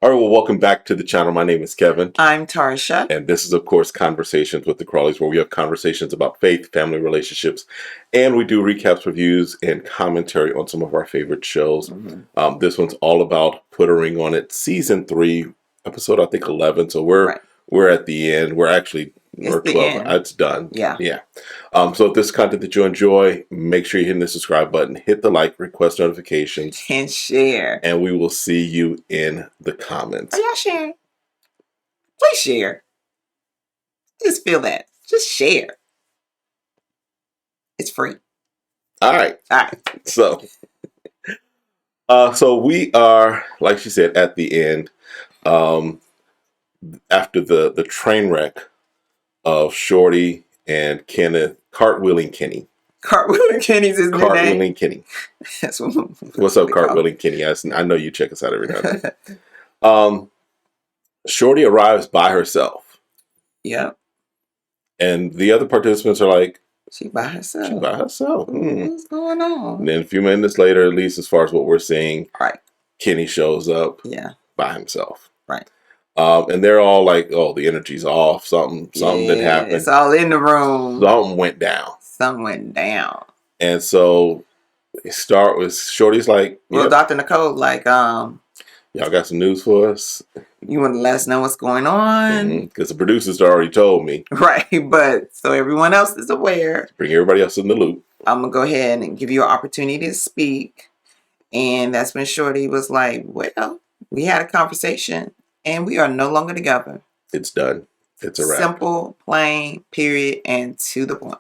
All right, well, welcome back to the channel. My name is Kevin. I'm Tarsha. And this is, of course, Conversations with the Crawleys, where we have conversations about faith, family relationships, and we do recaps, reviews, and commentary on some of our favorite shows. This one's all about Put a Ring on It, Season 3, episode, I think, 11. So we're at the end. We're 12. It's done. Yeah. So if this is content that you enjoy, make sure you hit the subscribe button, hit the like, request notifications, and share. And we will see you in the comments. Are y'all sharing? Please share. Just feel that. Just share. It's free. All right. So we are, like she said, at the end. After the train wreck of Shorty and Kenneth, Cartwheeling Kenny. Cartwheeling Kenny's his name. Cartwheeling Kenny. That's What's up, Cartwheeling Kenny? I know you check us out every now and then. Shorty arrives by herself. Yep. And the other participants are like, She by herself. What's going on? And then a few minutes later, at least as far as what we're seeing, right, Kenny shows up by himself. Right. And they're all like, oh, the energy's off. Something that happened. It's all in the room. Something went down. And so we start with Shorty's like, well, Dr. Nicole, like, y'all got some news for us? You want to let us know what's going on? Because the producers already told me. Right, but so everyone else is aware. Bring everybody else in the loop. I'm going to go ahead and give you an opportunity to speak. And that's when Shorty was like, well, we had a conversation and we are no longer together. It's done. It's a wrap. Simple, plain, period, and to the point.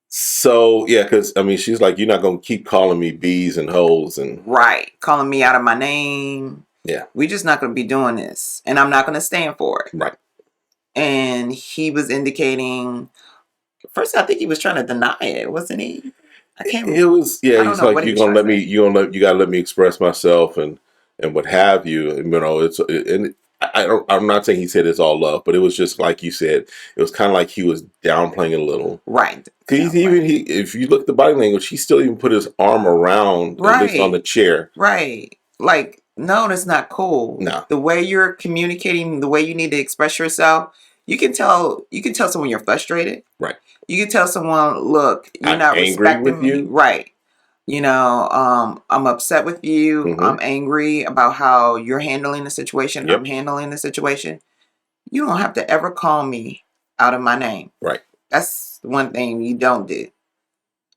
So, yeah, because, I mean, she's like, you're not going to keep calling me bees and hoes. And right. Calling me out of my name. Yeah. We're just not going to be doing this. And I'm not going to stand for it. Right. And he was indicating, first I think he was trying to deny it, wasn't he? I can't remember. It was, yeah, he's like, you gotta let me express myself and what have you. And, you know, I'm not saying he said it's all love, but it was just like you said, it was kind of like he was downplaying a little. Right. Because if you look at the body language, he still even put his arm around, at least on the chair. Right. Like, no, that's not cool. No. The way you're communicating, the way you need to express yourself, you can tell someone you're frustrated. Right. You can tell someone, look, you're not respecting me. Right. You know, I'm upset with you. I'm angry about how you're handling the situation. I'm handling the situation. You don't have to ever call me out of my name. Right. That's one thing you don't do.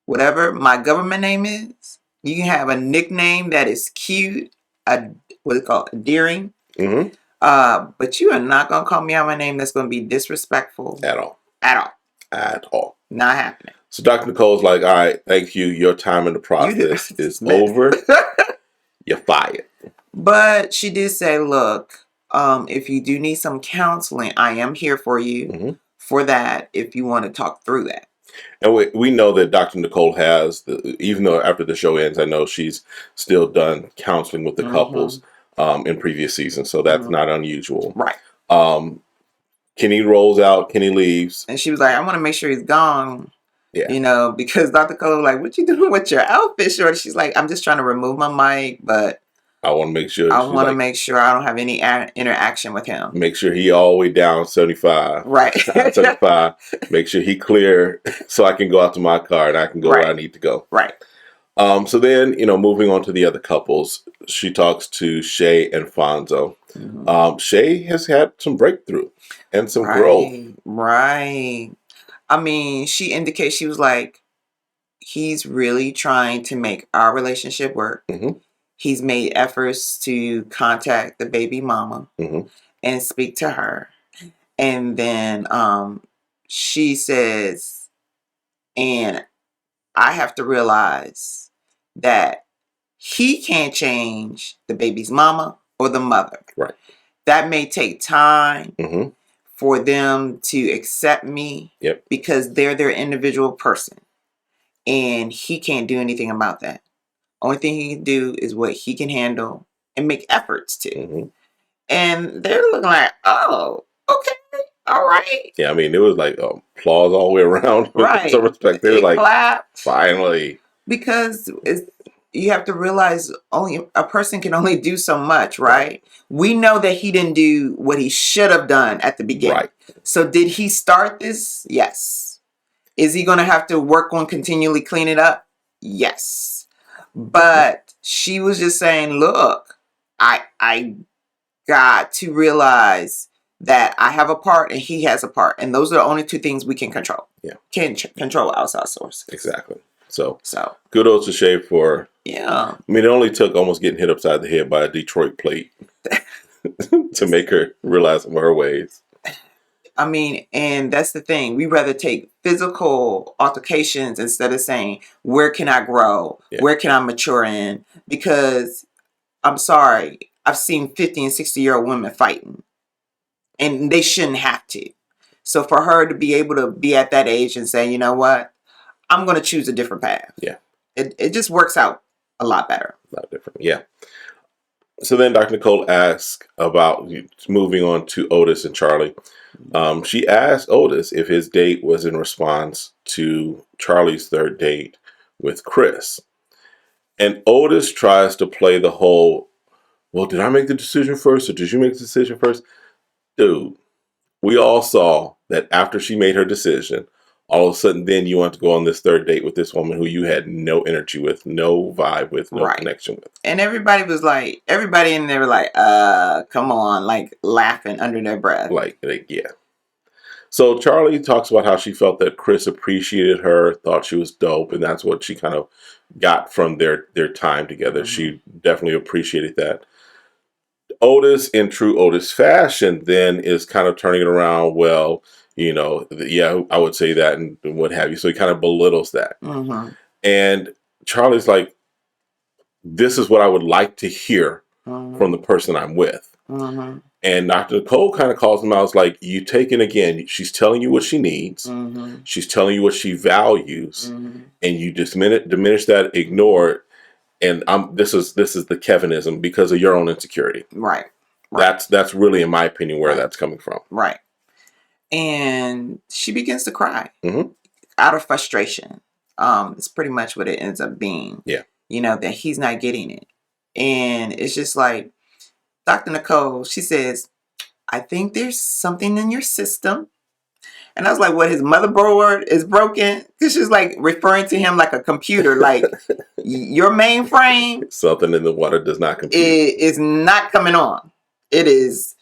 Whatever my government name is, you can have a nickname that is cute, endearing. But you are not going to call me out my name that's going to be disrespectful. At all. Not happening. So Dr. Nicole's like, all right, thank you. Your time in the process is over. You're fired. But she did say, look, if you do need some counseling, I am here for you for that if you want to talk through that. And we know that Dr. Nicole has, even though after the show ends, I know she's still done counseling with the couples in previous seasons. So that's not unusual. Right. Kenny rolls out. Kenny leaves. And she was like, I want to make sure he's gone. Yeah. You know, because Dr. Cole was like, what you doing with your outfit, Shorty? She's like, I'm just trying to remove my mic, but I want to make sure. I want to make sure I don't have any interaction with him. Make sure he all the way down 75. Right. 75. Make sure he clear so I can go out to my car and I can go where I need to go. Right. So then, you know, moving on to the other couples, she talks to Shae and Fonzo. Shae has had some breakthrough and some growth. Right. I mean, she indicates, she was like, he's really trying to make our relationship work. He's made efforts to contact the baby mama and speak to her. And then she says, and I have to realize that he can't change the baby's mama or the mother. Right. That may take time for them to accept me because they're their individual person. And he can't do anything about that. Only thing he can do is what he can handle and make efforts to. And they're looking like, oh, okay, all right. Yeah, I mean, it was like applause all the way around. Right. With some respect. They were like, clapped. finally. Because you have to realize only a person can only do so much, right? We know that he didn't do what he should have done at the beginning. Right. So did he start this? Yes. Is he going to have to work on continually clean it up? Yes. But she was just saying, look, I got to realize that I have a part and he has a part. And those are the only two things we can control. Yeah. Can't control outside sources. Exactly. So So kudos to Shae for, yeah. I mean, it only took almost getting hit upside the head by a Detroit plate to make her realize some of her ways. I mean, and that's the thing. We rather take physical altercations instead of saying, where can I grow? Yeah. Where can I mature in? Because I'm sorry, I've seen 50 and 60-year-old women fighting, and they shouldn't have to. So for her to be able to be at that age and say, you know what, I'm going to choose a different path. Yeah. It just works out a lot better. A lot different. Yeah. So then Dr. Nicole asked about moving on to Otis and Charlie. She asked Otis if his date was in response to Charlie's third date with Chris. And Otis tries to play the whole, well, did I make the decision first or did you make the decision first? Dude, we all saw that after she made her decision, all of a sudden then you want to go on this third date with this woman who you had no energy with, no vibe with, no connection with. And everybody in there were like, come on, like laughing under their breath. Like, yeah. So Charlie talks about how she felt that Chris appreciated her, thought she was dope, and that's what she kind of got from their time together. She definitely appreciated that. Otis, in true Otis fashion, then is kind of turning it around. Well, you know, yeah, I would say that and what have you. So he kind of belittles that. And Charlie's like, this is what I would like to hear from the person I'm with. And Dr. Nicole kind of calls him out. It's like, you take it again. She's telling you what she needs. She's telling you what she values. And you diminish that, ignore it. And this is the Kevinism because of your own insecurity. Right. That's really, in my opinion, where that's coming from. Right. And she begins to cry out of frustration. It's pretty much what it ends up being. Yeah. You know, that he's not getting it. And it's just like, Dr. Nicole, she says, I think there's something in your system. And I was like, what, his motherboard is broken? Because she's like referring to him like a computer, like your mainframe. Something in the water does not compute. It is not coming on. It is,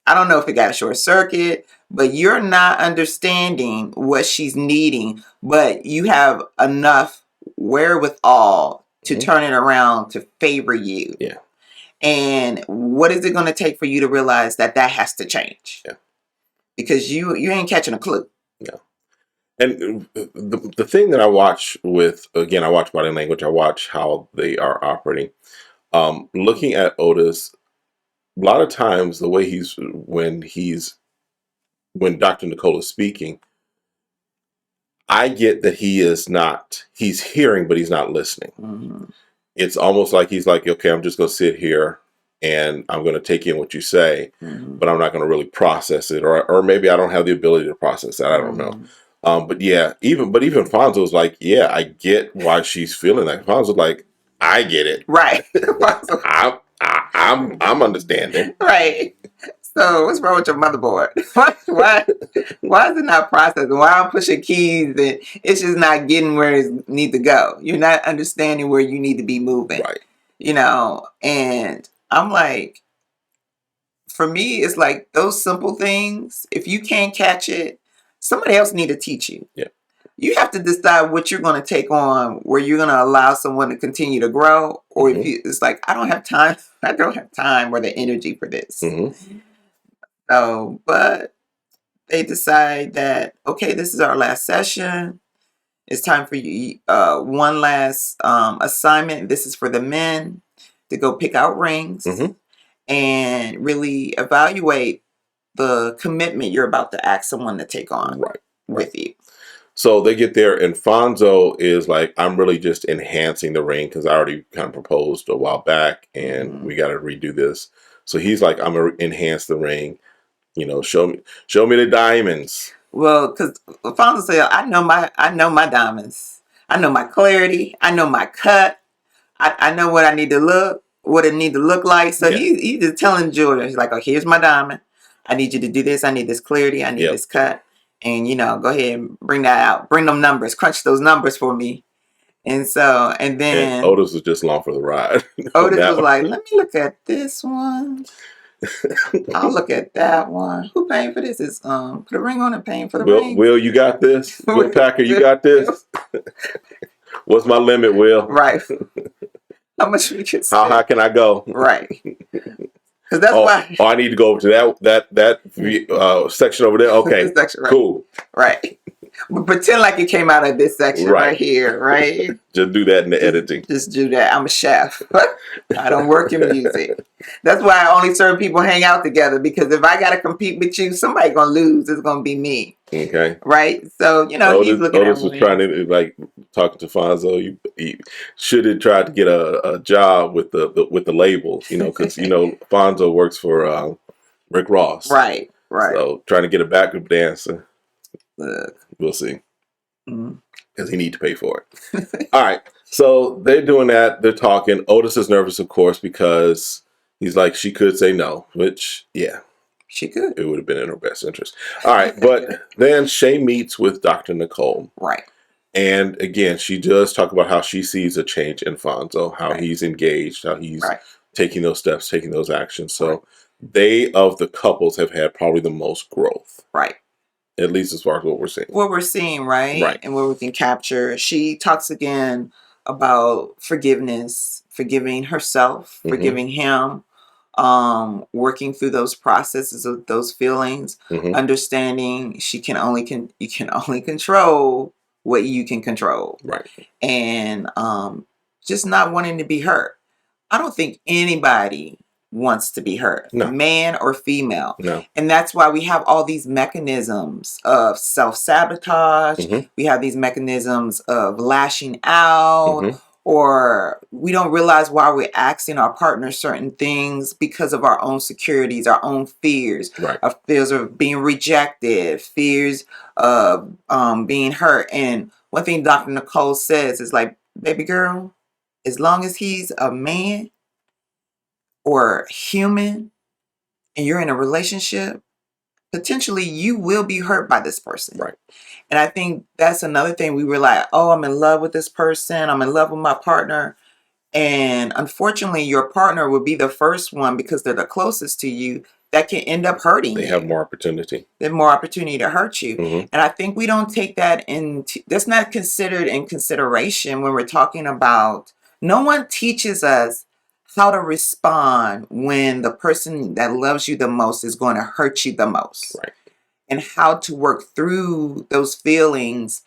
I don't know if it got a short circuit, but you're not understanding what she's needing, but you have enough wherewithal to turn it around to favor you. Yeah. And what is it going to take for you to realize that has to change? Yeah. Because you ain't catching a clue. Yeah. And the thing that I watch with, again, I watch body language, I watch how they are operating. Looking at Otis, a lot of times the way when Dr. Nicole is speaking, I get that he's hearing, but he's not listening. It's almost like he's like, okay, I'm just going to sit here and I'm going to take in what you say, but I'm not going to really process it. Or maybe I don't have the ability to process that. I don't know. But yeah, even Fonzo's like, yeah, I get why she's feeling that. Fonzo's like, I get it. Right. I'm understanding. Right. So what's wrong with your motherboard? Why is it not processing? Why I'm pushing keys and it's just not getting where it needs to go? You're not understanding where you need to be moving. Right. You know, and I'm like, for me, it's like those simple things, if you can't catch it, somebody else need to teach you. Yeah. You have to decide what you're going to take on, where you're going to allow someone to continue to grow, or if it's like, I don't have time or the energy for this. So, but they decide that, okay, this is our last session. It's time for you, one last assignment. This is for the men to go pick out rings and really evaluate the commitment you're about to ask someone to take on with you. So they get there and Fonzo is like, I'm really just enhancing the ring because I already kind of proposed a while back and we got to redo this. So he's like, I'm going to enhance the ring. You know, show me the diamonds. Well, because Fonzo said, I know my diamonds. I know my clarity. I know my cut. I know what I need to look, what it need to look like. So Yeah. he's just telling Julia, he's like, oh, here's my diamond. I need you to do this. I need this clarity. I need Yep. this cut. And, go ahead and bring that out. Bring them numbers. Crunch those numbers for me. And so, and then And Otis was just along for the ride. Otis was like, let me look at this one. I'll look at that one. Who paying for this? Is put a ring on it, paying for the ring. Will, you got this? Will Packer, you got this? What's my limit, Will? Right. How much we can How high can I go? Right. Because that's why. Oh, I need to go over to that section over there. Okay, section, right. Cool. Right. But pretend like it came out of this section right here, right? Just do that in the editing. Just do that. I'm a chef. I don't work in music. That's why I only certain people hang out together, because if I got to compete with you, somebody going to lose. It's going to be me. Okay. Right? So, he's looking at me. Otis was trying to, talking to Fonzo, he should have tried to get a job with the label, because, Fonzo works for Rick Ross. Right. So, trying to get a backup dancer. Look. We'll see. Because he need to pay for it. All right. So they're doing that. They're talking. Otis is nervous, of course, because he's like, she could say no, which, yeah. She could. It would have been in her best interest. All right. But then Shae meets with Dr. Nicole. Right. And again, she does talk about how she sees a change in Fonzo, how he's engaged, how he's taking those steps, taking those actions. So they, of the couples, have had probably the most growth. Right. At least as far as what we're seeing. What we're seeing, right? Right. And what we can capture. She talks again about forgiveness, forgiving herself, forgiving him, working through those processes of those feelings, understanding you can only control what you can control. Right. And just not wanting to be hurt. I don't think anybody wants to be hurt, man or female. No. And that's why we have all these mechanisms of self-sabotage. We have these mechanisms of lashing out, or we don't realize why we're asking our partner certain things because of our own securities, our own fears, our fears of being rejected, fears of being hurt. And one thing Dr. Nicole says is like, baby girl, as long as he's a man or human and you're in a relationship, potentially you will be hurt by this person. Right. And I think that's another thing. We were like, oh, I'm in love with this person. I'm in love with my partner. And unfortunately, your partner will be the first one, because they're the closest to you, that can end up hurting you. They have more opportunity. They have more opportunity to hurt you. And I think we don't take that that's not considered in consideration when we're talking about, no one teaches us how to respond when the person that loves you the most is going to hurt you the most. Right. And how to work through those feelings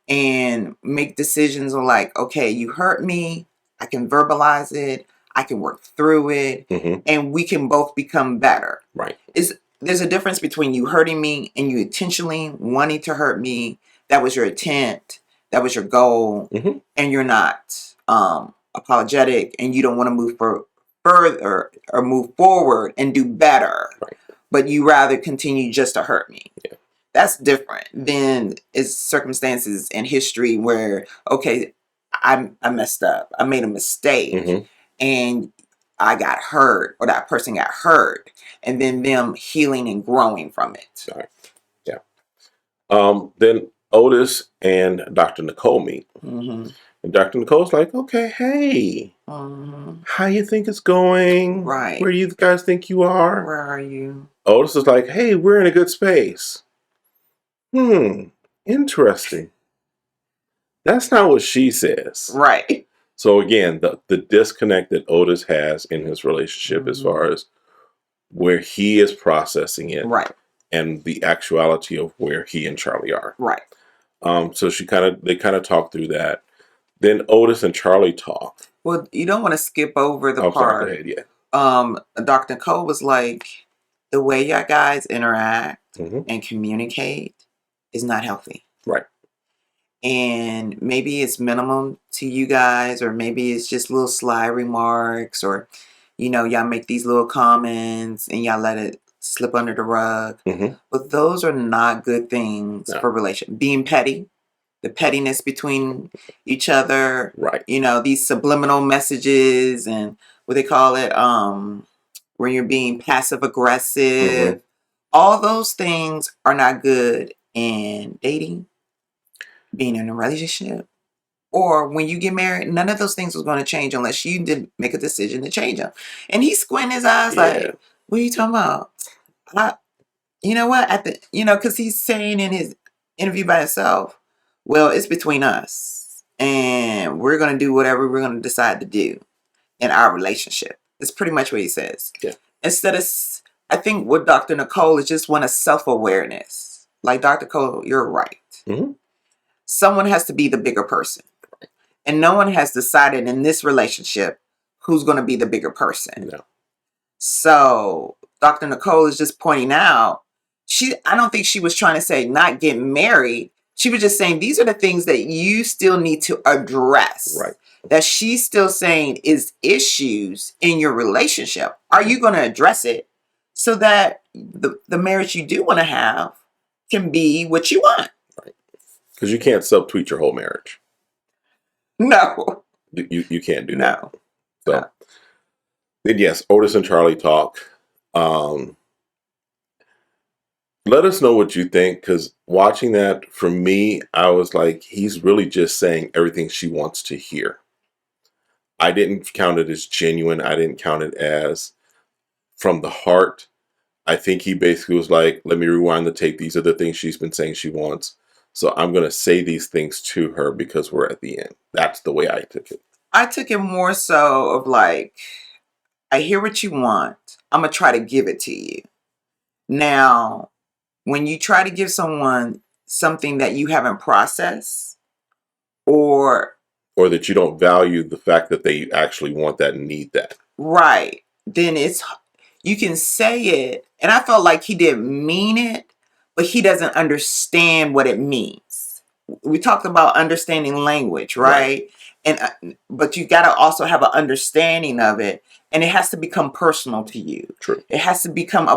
and make decisions on like, okay, you hurt me. I can verbalize it. I can work through it. And we can both become better. Right. There's a difference between you hurting me and you intentionally wanting to hurt me. That was your intent. That was your goal. And you're not apologetic, and you don't want to move further or move forward and do better, but you rather continue just to hurt me. That's different than is circumstances in history where, okay, I messed up, I made a mistake, and I got hurt, or that person got hurt, and then them healing and growing from it. Then Otis and Dr. Nicole meet. And Dr. Nicole's like, okay, hey, how you think it's going? Right. Where do you guys think you are? Where are you? Otis is like, hey, we're in a good space. Interesting. That's not what she says. Right. So again, the disconnect that Otis has in his relationship as far as where he is processing it. Right. And the actuality of where he and Charlie are. Right. So they kind of talk through that. Then Otis and Charlie talk. Well, you don't want to skip over the part. Sorry, go ahead, Dr. Nicole was like, the way y'all guys interact and communicate is not healthy. Right. And maybe it's minimum to you guys, or maybe it's just little sly remarks, or, y'all make these little comments and y'all let it slip under the rug. But those are not good things for relation. Being petty, the pettiness between each other. Right. You know, these subliminal messages and what they call it, when you're being passive aggressive. All those things are not good in dating, being in a relationship, or when you get married. None of those things was going to change unless you did make a decision to change them. And he squinting his eyes like, what are you talking about? You know what? Because he's saying in his interview by himself, well, it's between us and we're going to do whatever we're going to decide to do in our relationship. It's pretty much what he says. Yeah. Instead of, I think what Dr. Nicole is just one of self-awareness. Like Dr. Cole, you're right. Someone has to be the bigger person. And no one has decided in this relationship who's going to be the bigger person. No. So Dr. Nicole is just pointing out, I don't think she was trying to say not get married. She was just saying these are the things that you still need to address. Right. That she's still saying is issues in your relationship. Are you going to address it so that the marriage you do want to have can be what you want? Right. Because you can't subtweet your whole marriage. No. You can't do that. So then yes, Otis and Charlie talk. Let us know what you think, because watching that, for me, I was like, he's really just saying everything she wants to hear. I didn't count it as genuine. I didn't count it as from the heart. I think he basically was like, let me rewind the tape. These are the things she's been saying she wants. So I'm going to say these things to her because we're at the end. That's the way I took it. I took it more so of like, I hear what you want. I'm going to try to give it to you. Now, when you try to give someone something that you haven't processed, or that you don't value the fact that they actually want that and need that. Right. Then you can say it. And I felt like he didn't mean it, but he doesn't understand what it means. We talked about understanding language, right? But you got to also have an understanding of it. And it has to become personal to you. True. It has to become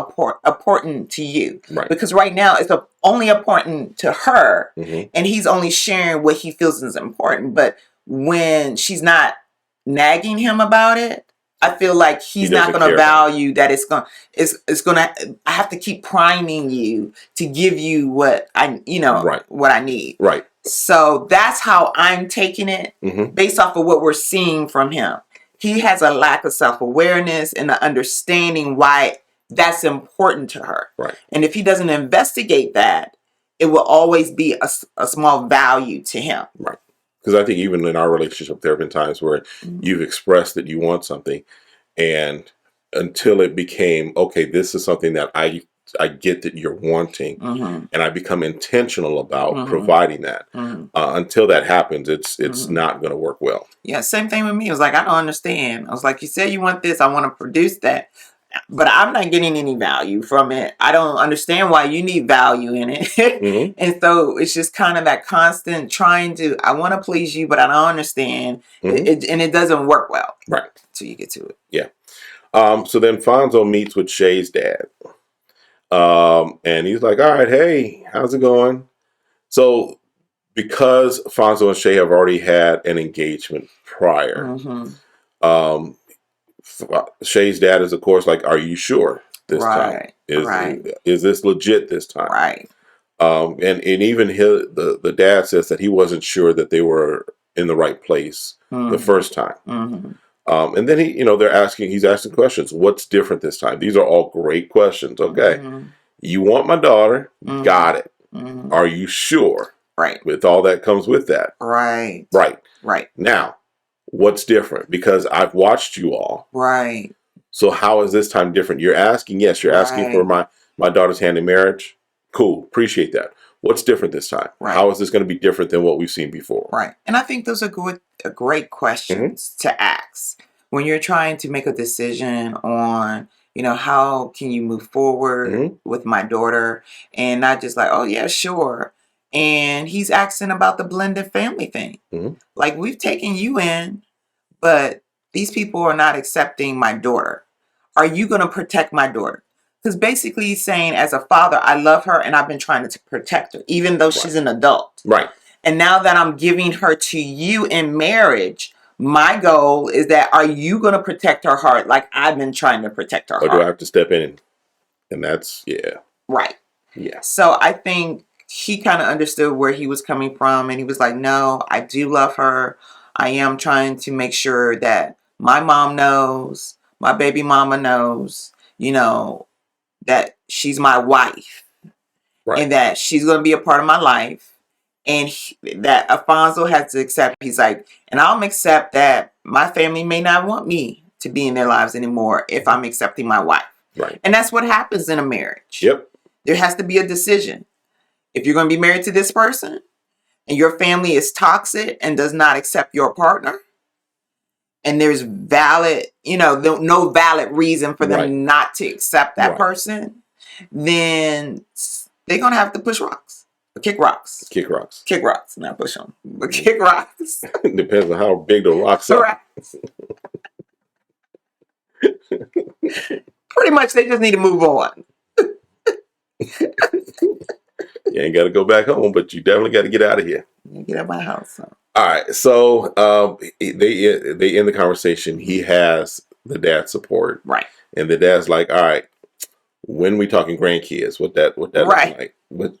important to you. Right. Because right now it's only important to her. And he's only sharing what he feels is important. But when she's not nagging him about it, I feel like he's not going to value that it's going to, I have to keep priming you to give you what what I need. Right. So that's how I'm taking it based off of what we're seeing from him. He has a lack of self-awareness and an understanding why that's important to her. Right. And if he doesn't investigate that, it will always be a small value to him. Right. Because I think even in our relationship, there have been times where you've expressed that you want something, and until it became, okay, this is something that I get that you're wanting, and I become intentional about providing that. Until that happens, it's not going to work well. Yeah, same thing with me. It was like, I don't understand. I was like, you said you want this, I want to produce that, but I'm not getting any value from it. I don't understand why you need value in it. And so it's just kind of that constant trying to, I want to please you, but I don't understand. And it doesn't work well. Right. Until you get to it. Yeah. So then Fonzo meets with Shae'S dad. And he's like, all right, hey, how's it going? So because Fonzo and Shae have already had an engagement prior, Shae's dad is, of course, like, are you sure this time? Is this legit this time? Right. And even the dad says that he wasn't sure that they were in the right place the first time. And then he's asking questions. What's different this time? These are all great questions. Okay. You want my daughter. Got it. Are you sure? Right. With all that comes with that. Right. Now, what's different? Because I've watched you all. Right. So how is this time different? You're asking, yes, you're asking for my daughter's hand in marriage. Cool. Appreciate that. What's different this time? Right. How is this going to be different than what we've seen before? Right. And I think those are great questions to ask when you're trying to make a decision on, how can you move forward with my daughter, and not just like, oh yeah, sure. And he's asking about the blended family thing. Like, we've taken you in, but these people are not accepting my daughter. Are you going to protect my daughter? Because basically he's saying, as a father, I love her and I've been trying to protect her, even though she's an adult. Right. And now that I'm giving her to you in marriage, my goal is that are you going to protect her heart like I've been trying to protect her Or heart? do I have to step in? And that's, yeah. Right. Yeah. So I think he kind of understood where he was coming from. And he was like, no, I do love her. I am trying to make sure that my mom knows, my baby mama knows, you know, that she's my wife. Right. And that she's going to be a part of my life. And that Alfonso has to accept. He's like, and I'll accept that my family may not want me to be in their lives anymore if I'm accepting my wife. Right. And that's what happens in a marriage. Yep. There has to be a decision. If you're going to be married to this person and your family is toxic and does not accept your partner, and there's valid, no valid reason for them not to accept that person, then they're going to have to push rocks. Kick rocks. Kick rocks. Kick rocks. Not push them. But kick rocks. Depends on how big the rocks are. Right. Pretty much they just need to move on. You ain't got to go back home, but you definitely got to get out of here. Get out of my house. So. All right. So they end the conversation. He has the dad's support. Right. And the dad's like, all right, when we talking grandkids, what that looks like. But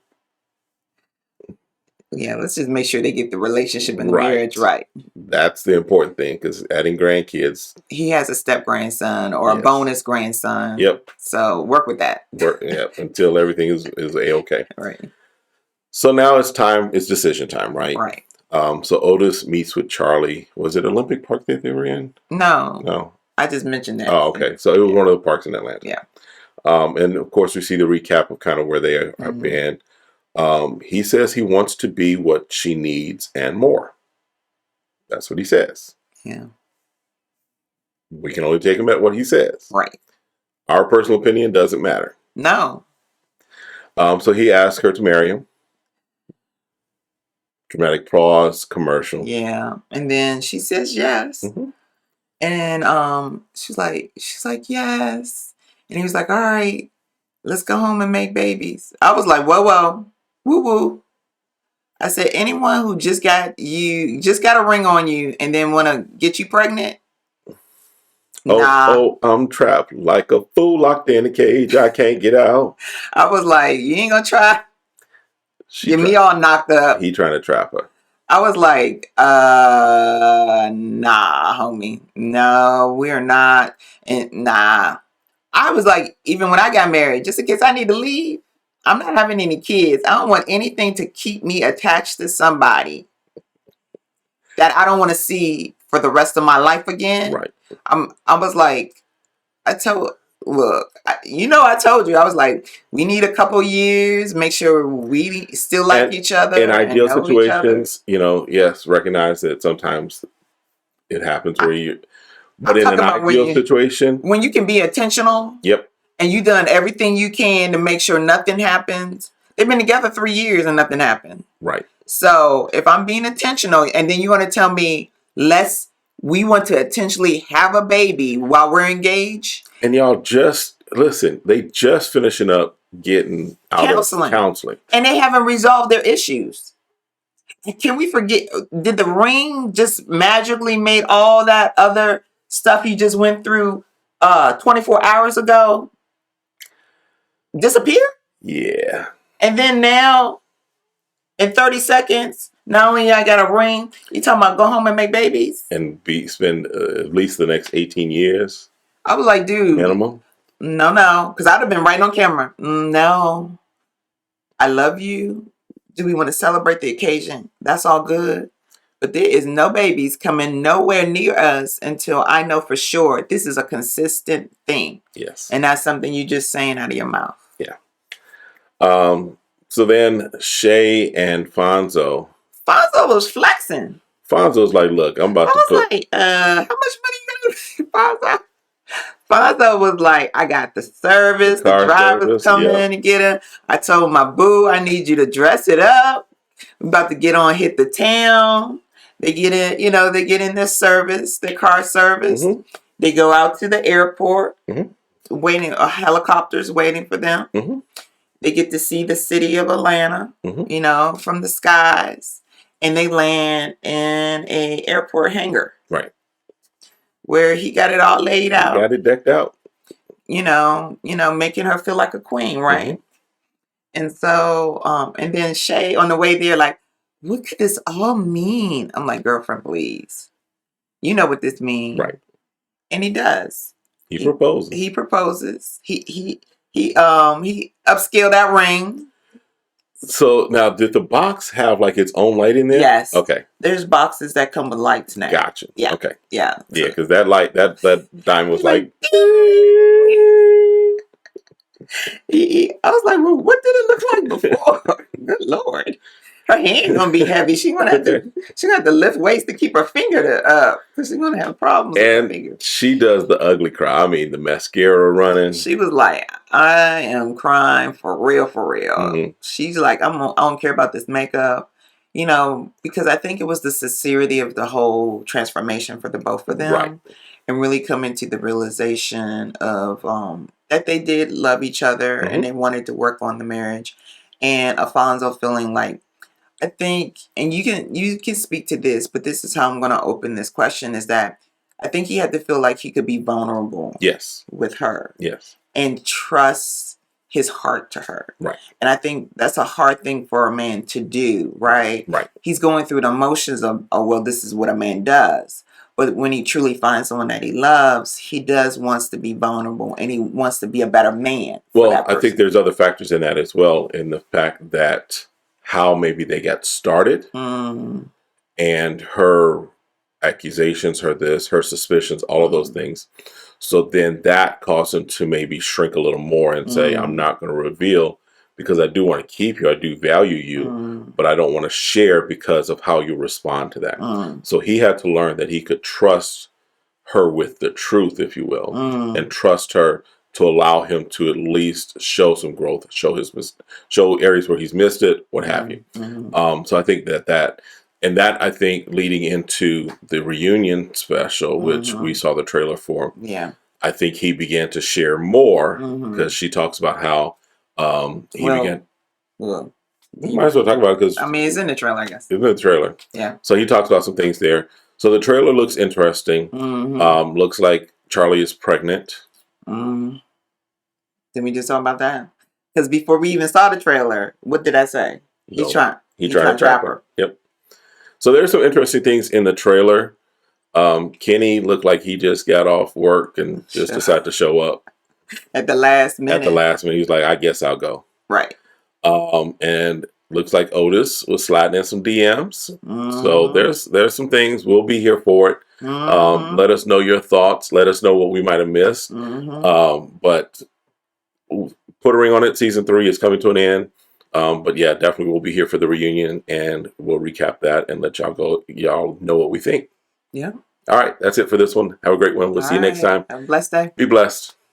yeah, let's just make sure they get the relationship and the marriage right. That's the important thing, because adding grandkids. He has a step grandson or a bonus grandson. Yep. So work with that. Until everything is A-okay. Right. So now it's decision time, right? Right. So Otis meets with Charlie. Was it Olympic Park that they were in? No. I just mentioned that. Oh, okay. So it was one of the parks in Atlanta. Yeah. And of course we see the recap of kind of where they have been. He says he wants to be what she needs and more. That's what he says. Yeah. We can only take him at what he says. Right. Our personal opinion doesn't matter. No. So he asked her to marry him. Dramatic pause, commercial. Yeah. And then she says yes. Mm-hmm. And she's like, yes. And he was like, all right, let's go home and make babies. I was like, whoa, woo woo. I said, anyone who just got a ring on you and then want to get you pregnant? Nah. I'm trapped like a fool locked in a cage. I can't get out. I was like, you ain't gonna try? Get me all knocked up. He trying to trap her. I was like, nah, homie. No, we're not. And nah. I was like, even when I got married, just in case I need to leave, I'm not having any kids. I don't want anything to keep me attached to somebody that I don't want to see for the rest of my life again. Right. I was like, I told you, I was like, we need a couple years, make sure we still like each other. In ideal situations, yes, recognize that sometimes it happens where you, but in an ideal situation. When you can be intentional. Yep. And you done everything you can to make sure nothing happens. They've been together 3 years and nothing happened. Right. So if I'm being intentional and then you want to tell me, we want to intentionally have a baby while we're engaged. And y'all just listen, they just finishing up getting out of counseling. And they haven't resolved their issues. Can we forget, did the ring just magically made all that other stuff he just went through 24 hours ago disappear? Yeah. And then now, in 30 seconds, not only I got a ring, you talking about go home and make babies? And spend at least the next 18 years. I was like, dude. Minimum? No. Because I'd have been right on camera. No. I love you. Do we want to celebrate the occasion? That's all good. But there is no babies coming nowhere near us until I know for sure this is a consistent thing. Yes. And that's something you just saying out of your mouth. Yeah. So then Shae and Fonzo was flexing. Fonzo's like, look, I'm about to put... like, how much money you got? Fonzo was like, I got the service, the driver's coming in and get her. I told my boo, I need you to dress it up. I'm about to hit the town. They get in, they get in their service, their car service. Mm-hmm. They go out to the airport, waiting, helicopters waiting for them. Mm-hmm. They get to see the city of Atlanta, from the skies. and they land in a airport hangar. Right. Where he got it all laid out. Got it decked out. Making her feel like a queen, right? And so, and then Shae on the way there, like, what could this all mean? I'm like, girlfriend, please. You know what this means. Right. And he does. He proposes. He proposes. He upscaled that ring. So now, did the box have like its own light in there? Yes. Okay. There's boxes that come with lights now. Gotcha. Yeah. Okay. Yeah. Yeah, because that light, that diamond was like. I was like, well, what did it look like before? Good Lord. Her hand gonna be heavy. She gonna have to lift weights to keep her finger up because she's gonna have problems with her finger. She does the ugly cry. I mean, the mascara running. She was like, I am crying for real, for real. She's like, I don't care about this makeup, because I think it was the sincerity of the whole transformation for the both of them, right, and really coming to the realization of that they did love each other and they wanted to work on the marriage, and Alfonso feeling like, I think, and you can speak to this, but this is how I'm going to open this question, is that I think he had to feel like he could be vulnerable with her. Yes. And trust his heart to her. Right. And I think that's a hard thing for a man to do, right? Right. He's going through the emotions of, oh, well, this is what a man does. But when he truly finds someone that he loves, he wants to be vulnerable and he wants to be a better man. Well, I think there's other factors in that as well, in the fact that how maybe they got started and her accusations, her suspicions, all of those things. So then that caused him to maybe shrink a little more and say, I'm not going to reveal because I do want to keep you. I do value you, but I don't want to share because of how you respond to that. So he had to learn that he could trust her with the truth, if you will, and trust her to allow him to at least show some growth, show areas where he's missed it, what have you. So I think that I think leading into the reunion special, which we saw the trailer for, I think he began to share more because she talks about how he began. Well, we might as well talk about it because it's in the trailer, I guess. It's in the trailer. Yeah. So he talks about some things there. So the trailer looks interesting. Looks like Charlie is pregnant. Did we just talk about that? Because before we even saw the trailer, what did I say? No. He's trying to trap her. Yep. So there's some interesting things in the trailer. Kenny looked like he just got off work and just decided to show up. At the last minute. He was like, I guess I'll go. Right. And looks like Otis was sliding in some DMs. So there's some things. We'll be here for it. Let us know your thoughts. Let us know what we might have missed. But put a ring on it. Season 3 is coming to an end. But yeah, definitely we'll be here for the reunion and we'll recap that and let y'all know what we think. Yeah. All right. That's it for this one. Have a great one. We'll see you next time. Have a blessed day. Be blessed.